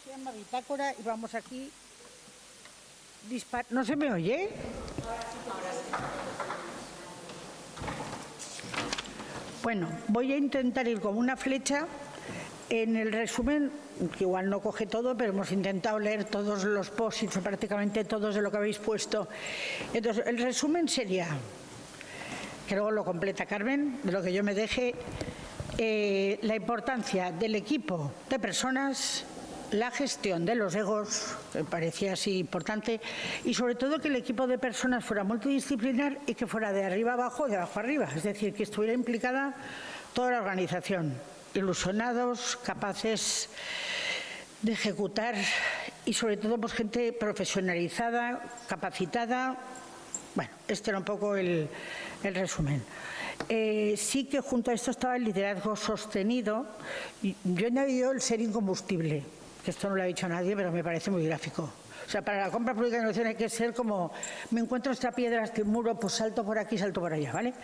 Se llama bitácora y vamos aquí. ¿No se me oye? Bueno, voy a intentar ir como una flecha. En el resumen, que igual no coge todo, pero hemos intentado leer todos los post-its, o prácticamente todos de lo que habéis puesto. Entonces, el resumen sería, que luego lo completa Carmen, de lo que yo me deje, la importancia del equipo de personas, la gestión de los egos, que parecía así importante, y sobre todo que el equipo de personas fuera multidisciplinar y que fuera de arriba abajo o de abajo arriba, es decir, que estuviera implicada toda la organización, ilusionados, capaces de ejecutar y sobre todo pues gente profesionalizada, capacitada. Bueno, este era un poco el resumen. Sí que junto a esto estaba el liderazgo sostenido. Yo he añadido el ser incombustible, que esto no lo ha dicho nadie, pero me parece muy gráfico. O sea, para la compra pública de innovación hay que ser como, me encuentro esta piedra, este muro, pues salto por aquí, salto por allá, ¿vale?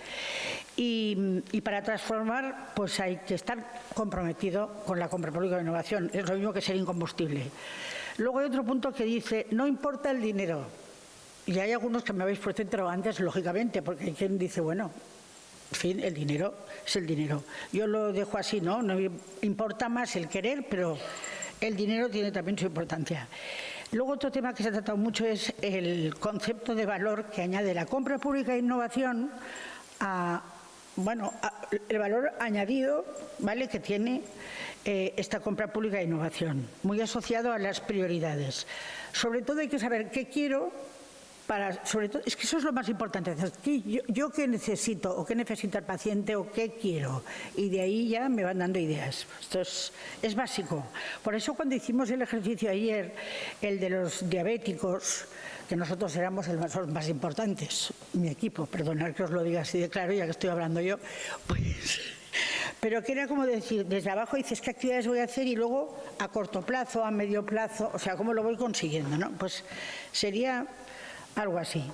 Y para transformar, pues hay que estar comprometido con la compra pública de innovación. Es lo mismo que ser incombustible. Luego hay otro punto que dice, no importa el dinero. Y hay algunos que me habéis puesto interrogantes, lógicamente, porque hay quien dice, bueno, en fin, el dinero es el dinero. Yo lo dejo así, ¿no? No me importa más el querer, pero el dinero tiene también su importancia. Luego otro tema que se ha tratado mucho es el concepto de valor que añade la compra pública de innovación el valor añadido, ¿vale?, que tiene esta compra pública de innovación, muy asociado a las prioridades. Sobre todo hay que saber qué quiero. Sobre todo, es que eso es lo más importante. Yo qué necesito, o qué necesita el paciente, o qué quiero. Y de ahí ya me van dando ideas. Esto es básico. Por eso cuando hicimos el ejercicio ayer, el de los diabéticos, que nosotros éramos los más importantes, mi equipo, perdonad que os lo diga así de claro, ya que estoy hablando yo, pues... Pero que era como decir, desde abajo dices qué actividades voy a hacer y luego a corto plazo, a medio plazo, o sea, cómo lo voy consiguiendo, ¿no? Pues sería... algo así.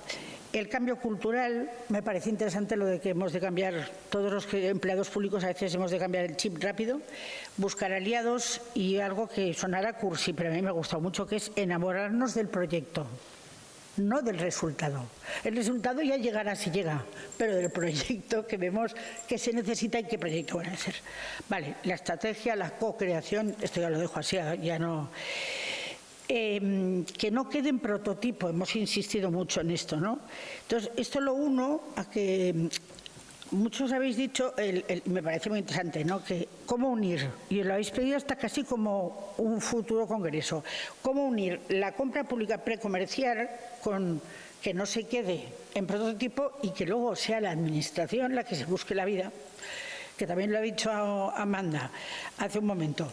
El cambio cultural, me parece interesante lo de que hemos de cambiar, todos los empleados públicos a veces hemos de cambiar el chip rápido, buscar aliados y algo que sonará cursi, pero a mí me ha gustado mucho, que es enamorarnos del proyecto, no del resultado. El resultado ya llegará si llega, pero del proyecto que vemos que se necesita y qué proyecto van a ser. Vale, la estrategia, la co-creación, esto ya lo dejo así, ya no... que no quede en prototipo, hemos insistido mucho en esto, ¿no? Entonces, esto lo uno a que muchos habéis dicho, me parece muy interesante, ¿no?, que cómo unir, y lo habéis pedido hasta casi como un futuro congreso, cómo unir la compra pública precomercial con que no se quede en prototipo y que luego sea la administración la que se busque la vida, que también lo ha dicho Amanda hace un momento,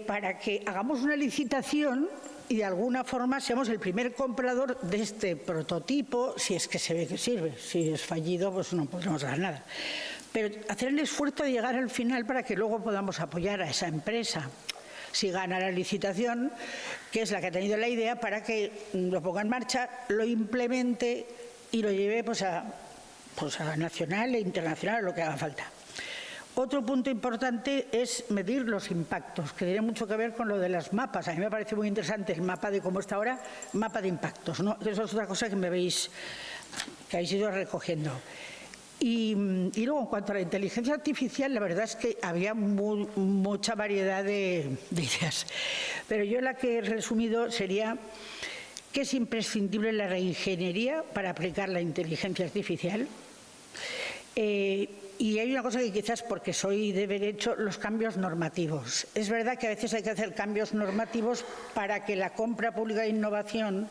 para que hagamos una licitación y de alguna forma seamos el primer comprador de este prototipo, si es que se ve que sirve. Si es fallido, pues no podremos dar nada. Pero hacer el esfuerzo de llegar al final para que luego podamos apoyar a esa empresa, si gana la licitación, que es la que ha tenido la idea, para que lo ponga en marcha, lo implemente y lo lleve pues a nacional e internacional, lo que haga falta. Otro punto importante es medir los impactos, que tiene mucho que ver con lo de las mapas. A mí me parece muy interesante el mapa de cómo está ahora, mapa de impactos, ¿no? Eso es otra cosa que habéis ido recogiendo. Y luego, en cuanto a la inteligencia artificial, la verdad es que había mucha variedad de ideas. Pero yo la que he resumido sería que es imprescindible la reingeniería para aplicar la inteligencia artificial. Y hay una cosa que quizás porque soy de derecho, los cambios normativos. Es verdad que a veces hay que hacer cambios normativos para que la compra pública de innovación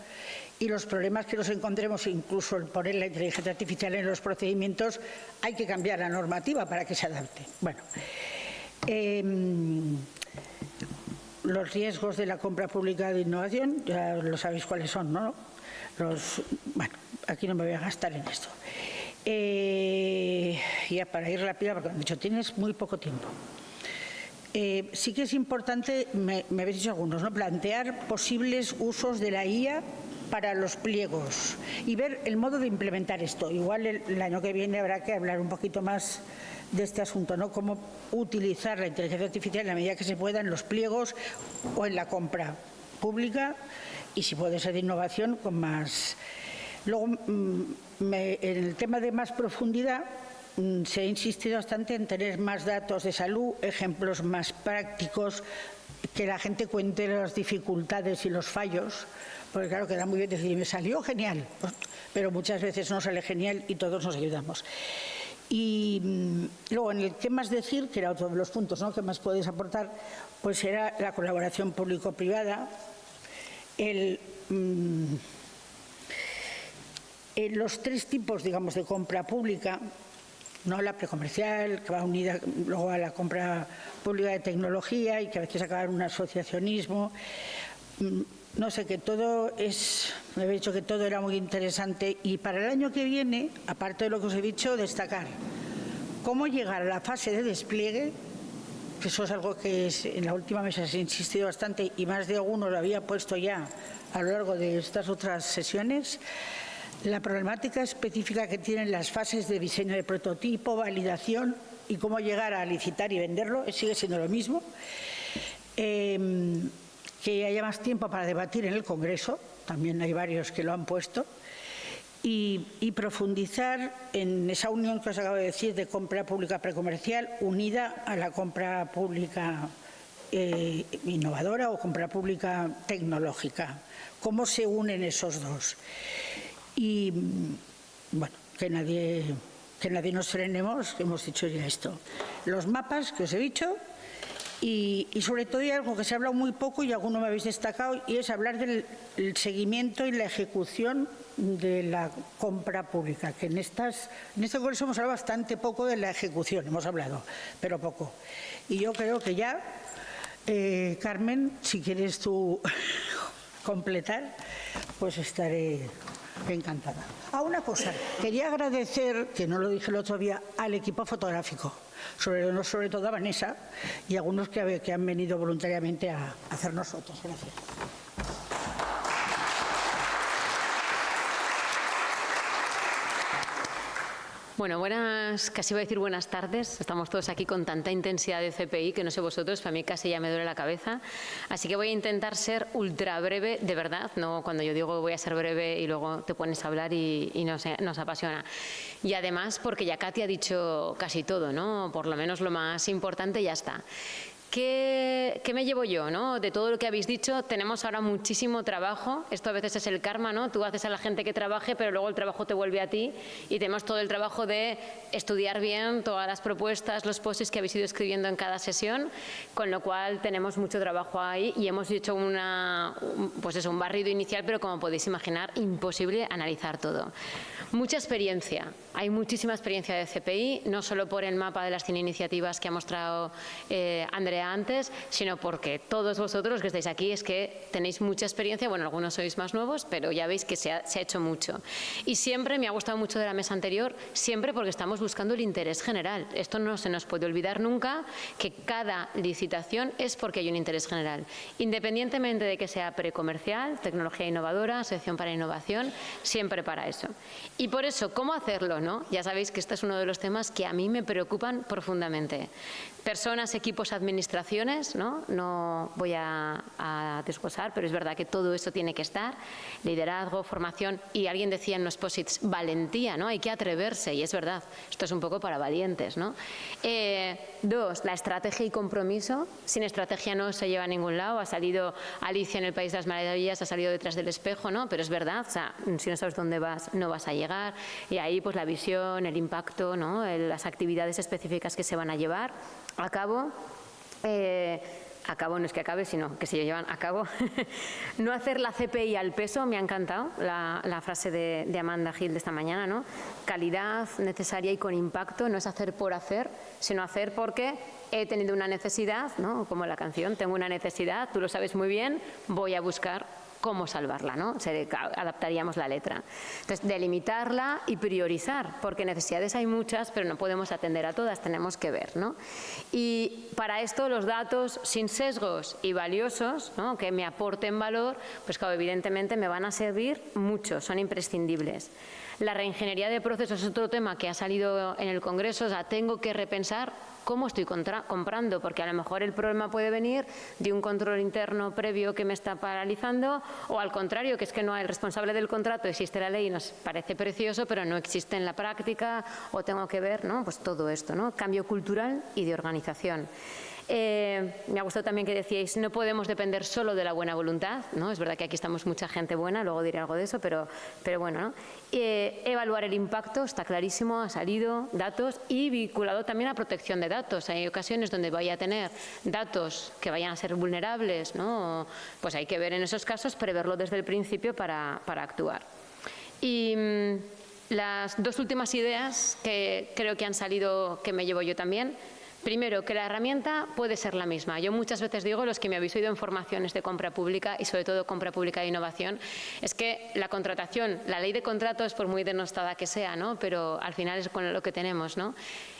y los problemas que nos encontremos, incluso el poner la inteligencia artificial en los procedimientos, hay que cambiar la normativa para que se adapte. Bueno, los riesgos de la compra pública de innovación, ya lo sabéis cuáles son, ¿no? Bueno, aquí no me voy a gastar en esto. Ya para ir rápida, porque han dicho, tienes muy poco tiempo. Sí que es importante, me habéis dicho algunos, ¿no?, plantear posibles usos de la IA para los pliegos y ver el modo de implementar esto. Igual el año que viene habrá que hablar un poquito más de este asunto, ¿no? Cómo utilizar la inteligencia artificial en la medida que se pueda en los pliegos o en la compra pública, y si puede ser de innovación, con más. Luego, en el tema de más profundidad, se ha insistido bastante en tener más datos de salud, ejemplos más prácticos, que la gente cuente las dificultades y los fallos, porque claro, queda muy bien decir, me salió genial, pero muchas veces no sale genial y todos nos ayudamos. Y luego, en el que más decir, que era otro de los puntos, ¿no?, que más puedes aportar, pues era la colaboración público-privada, los tres tipos, digamos, de compra pública, no la precomercial, que va unida luego a la compra pública de tecnología y que a veces acaba en un asociacionismo. No sé, que todo es, me habéis dicho que todo era muy interesante, y para el año que viene, aparte de lo que os he dicho, destacar cómo llegar a la fase de despliegue, que eso es algo que en la última mesa se ha insistido bastante y más de alguno lo había puesto ya a lo largo de estas otras sesiones. La problemática específica que tienen las fases de diseño de prototipo, validación y cómo llegar a licitar y venderlo, sigue siendo lo mismo. Que haya más tiempo para debatir en el Congreso, también hay varios que lo han puesto, y profundizar en esa unión que os acabo de decir de compra pública precomercial unida a la compra pública innovadora o compra pública tecnológica. ¿Cómo se unen esos dos? Y bueno, que nadie nos frenemos, que hemos dicho ya esto. Los mapas que os he dicho, y sobre todo hay algo que se ha hablado muy poco y alguno me habéis destacado, y es hablar del seguimiento y la ejecución de la compra pública, que en este congreso hemos hablado bastante poco de la ejecución, hemos hablado, pero poco. Y yo creo que ya, Carmen, si quieres tú completar, pues estaré encantada. Una cosa, quería agradecer, que no lo dije el otro día, al equipo fotográfico, sobre todo a Vanessa y a algunos que han venido voluntariamente a hacernos fotos. Gracias. Bueno, casi voy a decir buenas tardes. Estamos todos aquí con tanta intensidad de CPI que no sé vosotros, para mí casi ya me duele la cabeza. Así que voy a intentar ser ultra breve, de verdad, no cuando yo digo voy a ser breve y luego te pones a hablar y nos apasiona. Y además porque ya Katy ha dicho casi todo, ¿no? Por lo menos lo más importante ya está. ¿Qué me llevo yo, ¿no? De todo lo que habéis dicho? Tenemos ahora muchísimo trabajo. Esto a veces es el karma, ¿no? Tú haces a la gente que trabaje, pero luego el trabajo te vuelve a ti. Y tenemos todo el trabajo de estudiar bien todas las propuestas, los posts que habéis ido escribiendo en cada sesión, con lo cual tenemos mucho trabajo ahí y hemos hecho un barrido inicial, pero como podéis imaginar, imposible analizar todo. Mucha experiencia. Hay muchísima experiencia de CPI, no solo por el mapa de las 100 iniciativas que ha mostrado Andrea antes, sino porque todos vosotros que estáis aquí es que tenéis mucha experiencia, bueno, algunos sois más nuevos, pero ya veis que se ha hecho mucho. Y siempre me ha gustado mucho de la mesa anterior, siempre porque estamos buscando el interés general. Esto no se nos puede olvidar nunca, que cada licitación es porque hay un interés general. Independientemente de que sea precomercial, tecnología innovadora, asociación para innovación, siempre para eso. Y por eso, ¿cómo hacerlo, no? Ya sabéis que este es uno de los temas que a mí me preocupan profundamente. Personas, equipos, administraciones, no voy a desglosar, pero es verdad que todo eso tiene que estar. Liderazgo, formación, y alguien decía en los posits, valentía, ¿no? Hay que atreverse, y es verdad, esto es un poco para valientes, ¿no? Dos, la estrategia y compromiso. Sin estrategia no se lleva a ningún lado. Ha salido Alicia en el País de las Maravillas, ha salido detrás del espejo, ¿no? Pero es verdad, o sea, si no sabes dónde vas, no vas a llegar. Y ahí, pues la visión, el impacto, ¿no? Las actividades específicas que se van a llevar a cabo. A cabo no es que acabe, sino que se llevan a cabo. No hacer la CPI al peso, me ha encantado la frase de Amanda Gil de esta mañana, ¿no? Calidad necesaria y con impacto, no es hacer por hacer, sino hacer porque he tenido una necesidad, ¿no? Como la canción, tengo una necesidad, tú lo sabes muy bien, voy a buscar cómo salvarla, ¿no? Adaptaríamos la letra. Entonces, delimitarla y priorizar, porque necesidades hay muchas, pero no podemos atender a todas, tenemos que ver, ¿no? Y para esto los datos sin sesgos y valiosos, ¿no? Que me aporten valor, pues claro, evidentemente me van a servir mucho, son imprescindibles. La reingeniería de procesos es otro tema que ha salido en el Congreso. O sea, tengo que repensar cómo estoy comprando, porque a lo mejor el problema puede venir de un control interno previo que me está paralizando, o al contrario, que es que no hay el responsable del contrato, existe la ley y nos parece precioso, pero no existe en la práctica, o tengo que ver, ¿no?, pues todo esto, ¿no?, cambio cultural y de organización. Me ha gustado también que decíais, no podemos depender solo de la buena voluntad, ¿no? Es verdad que aquí estamos mucha gente buena, luego diré algo de eso, pero bueno, ¿no? Evaluar el impacto, está clarísimo, ha salido, datos, y vinculado también a protección de datos. Hay ocasiones donde vaya a tener datos que vayan a ser vulnerables, ¿no? Pues hay que ver en esos casos, preverlo desde el principio para actuar. Y las dos últimas ideas que creo que han salido, que me llevo yo también. Primero, que la herramienta puede ser la misma. Yo muchas veces digo, los que me habéis oído en formaciones de compra pública y sobre todo compra pública de innovación, es que la contratación, la ley de contratos, por muy denostada que sea, ¿no?, pero al final es con lo que tenemos, ¿no?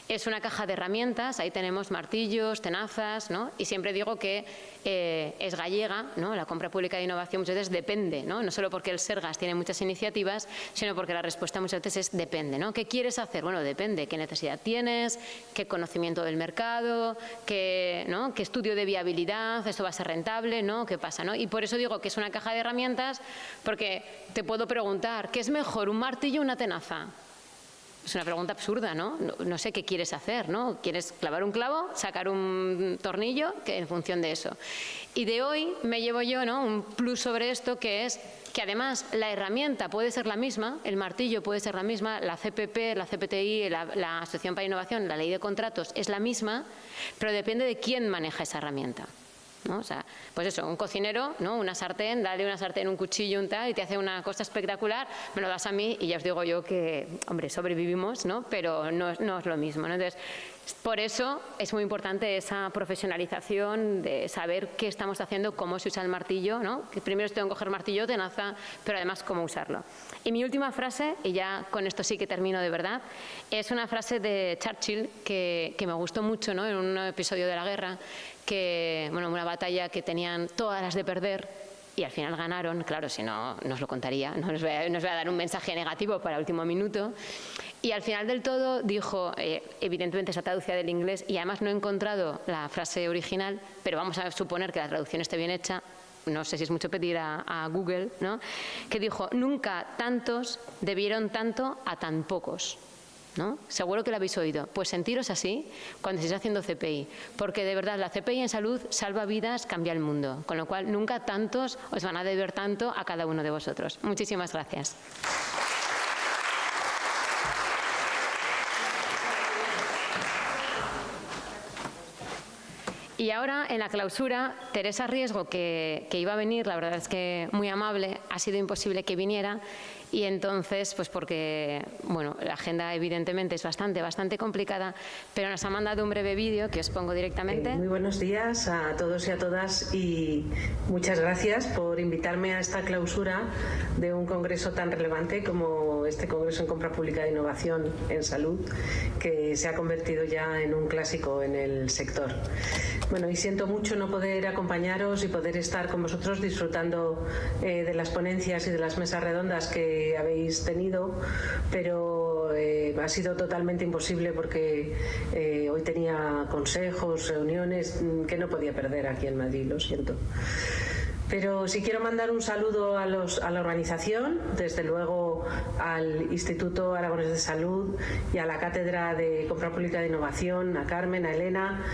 Es una caja de herramientas, ahí tenemos martillos, tenazas, ¿no? Y siempre digo que es gallega, ¿no? La compra pública de innovación muchas veces depende, ¿no? No solo porque el Sergas tiene muchas iniciativas, sino porque la respuesta muchas veces es depende, ¿no? ¿Qué quieres hacer? Bueno, depende. ¿Qué necesidad tienes? ¿Qué conocimiento del mercado? ¿Qué estudio de viabilidad? ¿Esto va a ser rentable? ¿No? ¿Qué pasa? ¿No? Y por eso digo que es una caja de herramientas, porque te puedo preguntar, ¿qué es mejor, un martillo o una tenaza? Es una pregunta absurda, ¿no? No sé qué quieres hacer, ¿no? ¿Quieres clavar un clavo, sacar un tornillo? Que en función de eso. Y de hoy me llevo yo, ¿no?, un plus sobre esto, que es que además la herramienta puede ser la misma, el martillo puede ser la misma, la CPP, la CPTI, la Asociación para la Innovación, la ley de contratos es la misma, pero depende de quién maneja esa herramienta, ¿no? O sea, pues eso, un cocinero, ¿no?, una sartén, dale una sartén, un cuchillo, un tal, y te hace una cosa espectacular, me lo das a mí y ya os digo yo que, hombre, sobrevivimos, ¿no?, pero no es lo mismo, ¿no? Entonces, por eso es muy importante esa profesionalización de saber qué estamos haciendo, cómo se usa el martillo, ¿no? Que primero tengo que coger martillo, tenaza, pero además cómo usarlo. Y mi última frase, y ya con esto sí que termino de verdad, es una frase de Churchill que me gustó mucho, ¿no?, en un episodio de la guerra, que, bueno, una batalla que tenían todas las de perder y al final ganaron. Claro, si no, no os lo contaría, no os voy a dar un mensaje negativo para el último minuto. Y al final del todo dijo, evidentemente está traducida del inglés y además no he encontrado la frase original, pero vamos a suponer que la traducción esté bien hecha, no sé si es mucho pedir a Google, ¿no?, que dijo, nunca tantos debieron tanto a tan pocos, ¿no? Seguro que lo habéis oído. Pues sentiros así cuando estéis haciendo CPI, porque de verdad la CPI en salud salva vidas, cambia el mundo, con lo cual nunca tantos os van a deber tanto a cada uno de vosotros. Muchísimas gracias. Y ahora, en la clausura, Teresa Riesgo, que iba a venir, la verdad es que muy amable, ha sido imposible que viniera. Y entonces, pues porque, bueno, la agenda evidentemente es bastante complicada, pero nos ha mandado un breve vídeo que os pongo directamente. Muy buenos días a todos y a todas y muchas gracias por invitarme a esta clausura de un congreso tan relevante como este Congreso en Compra Pública de Innovación en Salud, que se ha convertido ya en un clásico en el sector. Bueno, y siento mucho no poder acompañaros y poder estar con vosotros disfrutando de las ponencias y de las mesas redondas que habéis tenido, pero ha sido totalmente imposible porque hoy tenía consejos, reuniones que no podía perder aquí en Madrid, lo siento. Pero sí quiero mandar un saludo a la organización, desde luego al Instituto Aragonés de Salud y a la Cátedra de Compra Pública de Innovación, a Carmen, a Elena,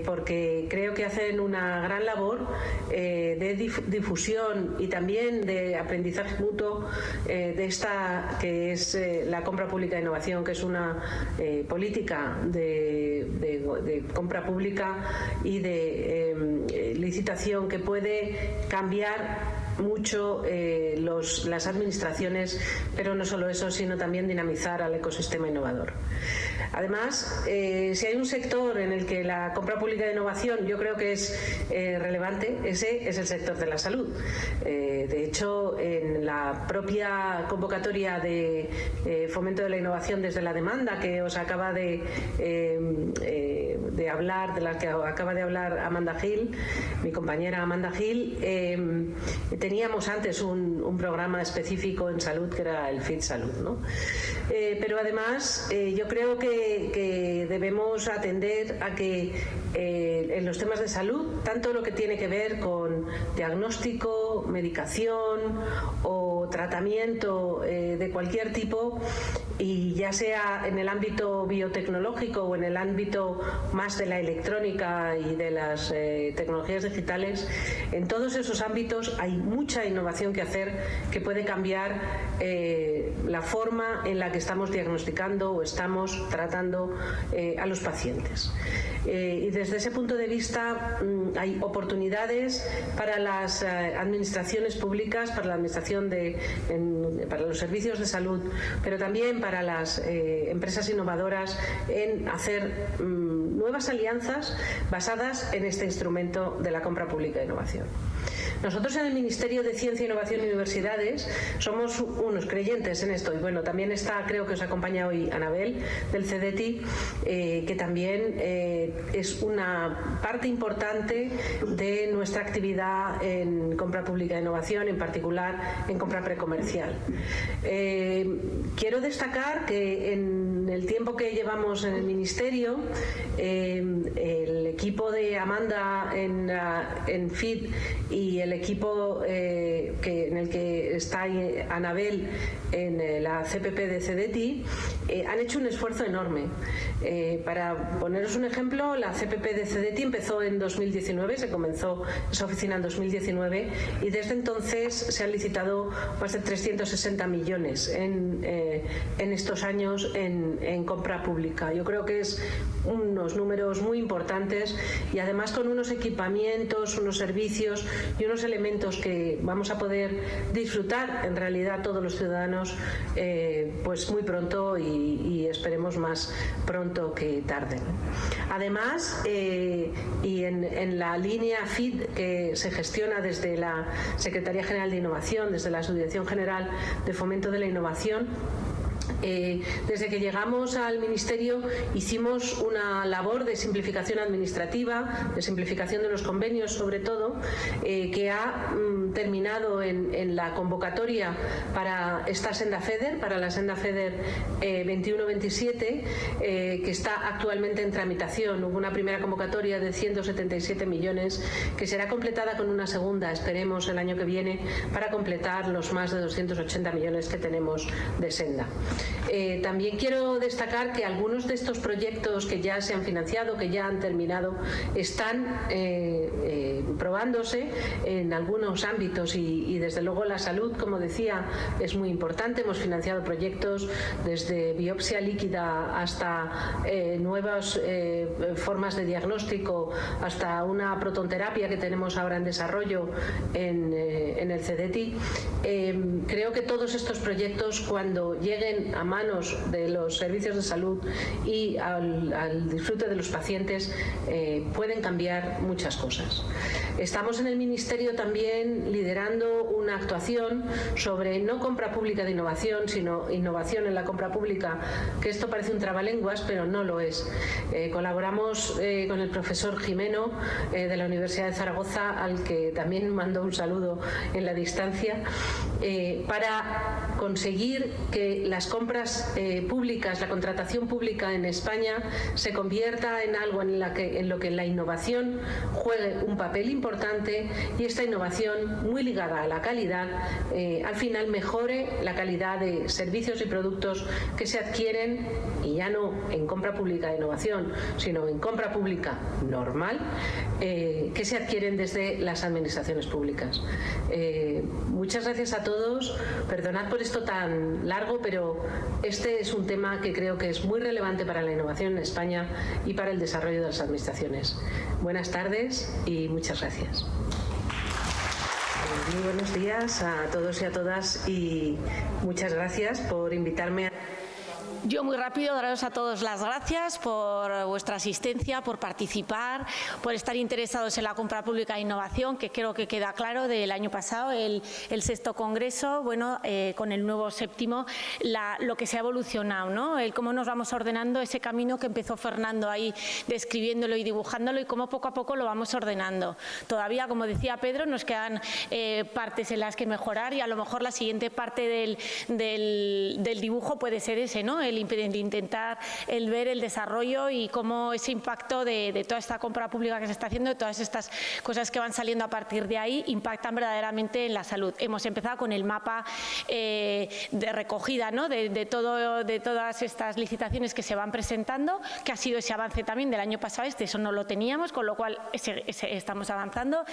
porque creo que hacen una gran labor de difusión y también de aprendizaje mutuo de esta que es la compra pública de innovación, que es una política de compra pública y de licitación que puede cambiar mucho las administraciones, pero no solo eso, sino también dinamizar al ecosistema innovador. Además, si hay un sector en el que la compra pública de innovación yo creo que es relevante, ese es el sector de la salud. De hecho, en la propia convocatoria de fomento de la innovación desde la demanda que os acaba de de hablar, de las que acaba de hablar Amanda Gil, mi compañera Amanda Gil, teníamos antes un programa específico en salud que era el FIT Salud, ¿no? Pero además yo creo que debemos atender a que en los temas de salud, tanto lo que tiene que ver con diagnóstico, medicación o tratamiento de cualquier tipo, y ya sea en el ámbito biotecnológico o en el ámbito más de la electrónica y de las tecnologías digitales, en todos esos ámbitos hay mucha innovación que hacer que puede cambiar la forma en la que estamos diagnosticando o estamos tratando a los pacientes. Y desde ese punto de vista hay oportunidades para las administraciones públicas, para la administración para los servicios de salud, pero también para las empresas innovadoras en hacer nuevas alianzas basadas en este instrumento de la compra pública de innovación. Nosotros en el Ministerio de Ciencia, Innovación y Universidades somos unos creyentes en esto, y bueno, también está, creo que os acompaña hoy Anabel del CDTI, que también es una parte importante de nuestra actividad en compra pública de innovación, en particular en compra precomercial. Quiero destacar que en el tiempo que llevamos en el Ministerio, el equipo de Amanda en FID y el equipo en el que está Anabel en la CPP de CDTI han hecho un esfuerzo enorme. Para poneros un ejemplo, la CPP de CDTI empezó en 2019, se comenzó esa oficina en 2019 y desde entonces se han licitado más de 360 millones en estos años en compra pública. Yo creo que es unos números muy importantes y además con unos equipamientos, unos servicios y unos elementos que vamos a poder disfrutar en realidad todos los ciudadanos pues muy pronto y esperemos más pronto que tarde. Además, y en la línea FID que se gestiona desde la Secretaría General de Innovación, desde la Subdirección General de Fomento de la Innovación, desde que llegamos al Ministerio hicimos una labor de simplificación administrativa, de simplificación de los convenios sobre todo, que ha terminado en la convocatoria para esta senda FEDER, para la senda FEDER 21-27, que está actualmente en tramitación. Hubo una primera convocatoria de 177 millones que será completada con una segunda, esperemos el año que viene, para completar los más de 280 millones que tenemos de senda. También quiero destacar que algunos de estos proyectos que ya se han financiado, que ya han terminado, están probándose en algunos ámbitos y desde luego la salud, como decía, es muy importante. Hemos financiado proyectos desde biopsia líquida hasta nuevas formas de diagnóstico, hasta una protonterapia que tenemos ahora en desarrollo en el CDTI. Creo que todos estos proyectos, cuando lleguen a manos de los servicios de salud y al disfrute de los pacientes, pueden cambiar muchas cosas. Estamos en el Ministerio también liderando una actuación sobre no compra pública de innovación, sino innovación en la compra pública, que esto parece un trabalenguas, pero no lo es. Colaboramos con el profesor Jimeno de la Universidad de Zaragoza, al que también mando un saludo en la distancia, para conseguir que las compras públicas, la contratación pública en España se convierta en algo en lo que la innovación juegue un papel importante, y esta innovación, muy ligada a la calidad, al final mejore la calidad de servicios y productos que se adquieren, y ya no en compra pública de innovación, sino en compra pública normal, que se adquieren desde las administraciones públicas. Muchas gracias a todos. Perdonad por esto tan largo, pero este es un tema que creo que es muy relevante para la innovación en España y para el desarrollo de las administraciones. Buenas tardes y muchas gracias. Muy buenos días a todos y a todas y muchas gracias por invitarme a Yo muy rápido daros a todos las gracias por vuestra asistencia, por participar, por estar interesados en la compra pública e innovación, que creo que queda claro del año pasado, el 6º Congreso, bueno, con el nuevo 7º, lo que se ha evolucionado, ¿no? El cómo nos vamos ordenando ese camino que empezó Fernando ahí describiéndolo y dibujándolo y cómo poco a poco lo vamos ordenando. Todavía, como decía Pedro, nos quedan partes en las que mejorar y a lo mejor la siguiente parte del dibujo puede ser ese, ¿no? El intentar ver el desarrollo y cómo ese impacto de toda esta compra pública que se está haciendo, de todas estas cosas que van saliendo a partir de ahí, impactan verdaderamente en la salud. Hemos empezado con el mapa de recogida, ¿no? de todas estas licitaciones que se van presentando, que ha sido ese avance también del año pasado, eso no lo teníamos, con lo cual estamos avanzando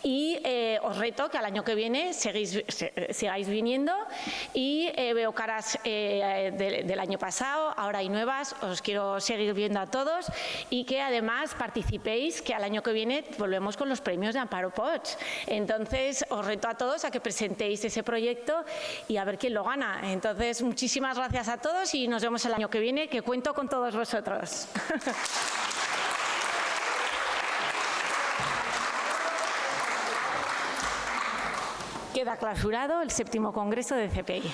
y os reto que al año que viene sigáis viniendo y veo caras del año pasado, ahora hay nuevas, os quiero seguir viendo a todos y que además participéis, que al año que viene volvemos con los premios de Amparo Puig. Entonces os reto a todos a que presentéis ese proyecto y a ver quién lo gana. Entonces muchísimas gracias a todos y nos vemos el año que viene, que cuento con todos vosotros. Queda clausurado el 7º Congreso de CPI.